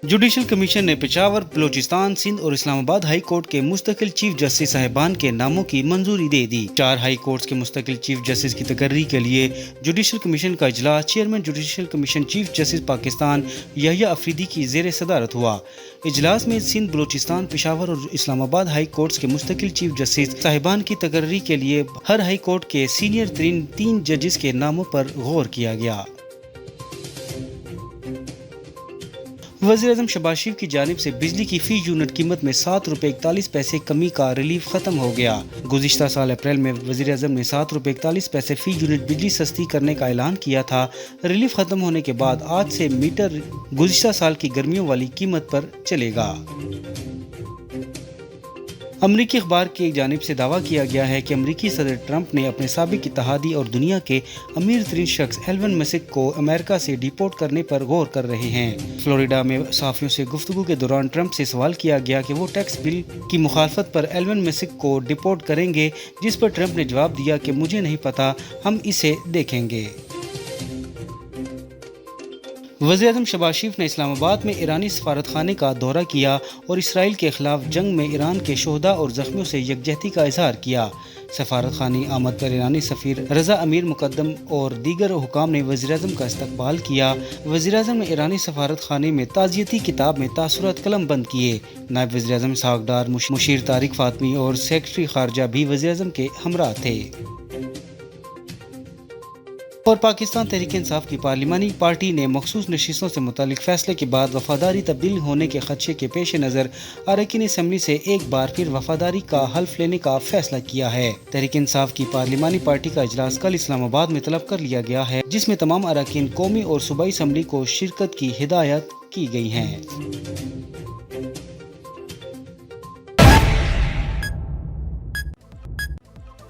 Judicial commission ने पेशावर, बलोचिस्तान, सिंध और Islamabad high court के मुस्तकिल चीफ जस्टिस साहिबान के नामों की मंजूरी दे दी। 4 हाई कोर्ट्स के मुस्तकिल चीफ जस्टिस की तकर्री के लिए जुडिशल कमीशन का इजलास chairman judicial commission chief justice Pakistan यहया Afridi की जेर सदारत हुआ। इजलास में सिंध, बलोचिस्तान, पेशावर और इस्लामाबाद हाई कोर्ट्स के मुस्तकिल चीफ जस्टिस साहिबान की तकर्री के लिए हर हाई कोर्ट के सीनियर तरीन 3 जजेस के नामों पर गौर किया गया। वज़ीर-ए-आज़म शहबाज शरीफ की जानिब से बिजली की फी यूनिट कीमत में ₹7.41 कमी का रिलीफ खत्म हो गया। गुज़िश्ता साल अप्रैल में वज़ीर-ए-आज़म ने ₹7.41 फी यूनिट बिजली सस्ती करने का ऐलान किया था। रिलीफ खत्म होने के बाद आज से मीटर गुज़िश्ता साल की गर्मियों वाली कीमत पर चलेगा। अमरीकी अखबार की जानिब से दावा किया गया है कि अमरीकी सदर ट्रंप ने अपने साबिक इत्तेहादी और दुनिया के अमीर तरीन शख्स एल्वन मस्क को अमेरिका से डिपोर्ट करने पर गौर कर रहे हैं। फ्लोरिडा में सहाफ़ियों से गुफ्तगू के दौरान ट्रंप से सवाल किया गया कि वो टैक्स बिल की मुखालफत पर एल्वन मस्क को डिपोर्ट करेंगे, जिस पर ट्रंप ने जवाब दिया कि मुझे नहीं पता, हम इसे देखेंगे। वज़ीर-ए-आज़म शहबाज शरीफ ने इस्लामाबाद में ईरानी सफारत खाने का दौरा किया और इसराइल के खिलाफ जंग में ईरान के शोहदा और ज़ख्मियों से यकजहती का इजहार किया। सफारत खानी आमद पर ईरानी सफ़ीर रज़ा अमीर मुकद्दम और दीगर हुकाम ने वज़ीर-ए-आज़म का इस्तकबाल किया। वज़ीर-ए-आज़म ने ईरानी सफारत खाने में ताज़ियती किताब में तासुरात कलम बंद किए। नायब वज़ीर-ए-आज़म इसहाक़ डार, मुशीर तारिक फ़ातमी और सेक्रेटरी ख़ारजा भी वज़ीर-ए-आज़म के हमरा थे। और पाकिस्तान तहरीक-ए-इंसाफ की पार्लिमानी पार्टी ने मखसूस नशिस्तों से मुतालिक फैसले के बाद वफादारी तब्दील होने के खदशे के पेश नज़र अरकान असम्बली से एक बार फिर वफादारी का हल्फ लेने का फैसला किया है। तहरीक-ए-इंसाफ की पार्लिमानी पार्टी का इजलास कल इस्लामाबाद में तलब कर लिया गया है, जिसमें तमाम अरकान कौमी और सूबाई असम्बली को शिरकत की हिदायत की गई है।